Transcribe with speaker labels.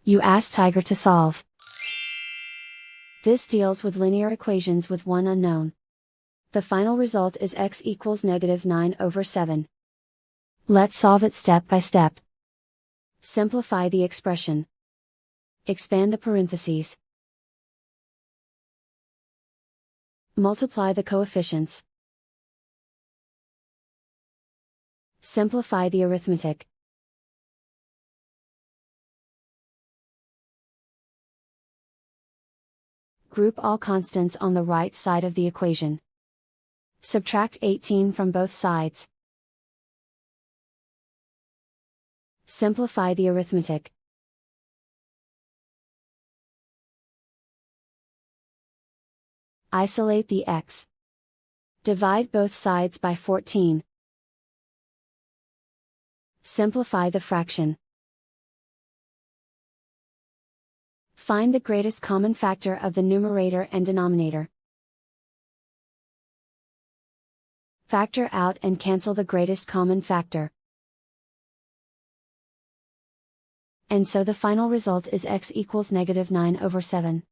Speaker 1: You ask Tiger to solve. This deals with linear equations with one unknown. The final result is x equals -9/7. Let's solve it step by step. Simplify the expression. Expand the parentheses. Multiply the coefficients. Simplify the arithmetic. Group all constants on the right side of the equation. Subtract 18 from both sides. Simplify the arithmetic. Isolate the x. Divide both sides by 14. Simplify the fraction. Find the greatest common factor of the numerator and denominator. Factor out and cancel the greatest common factor. And so the final result is x equals -9/7.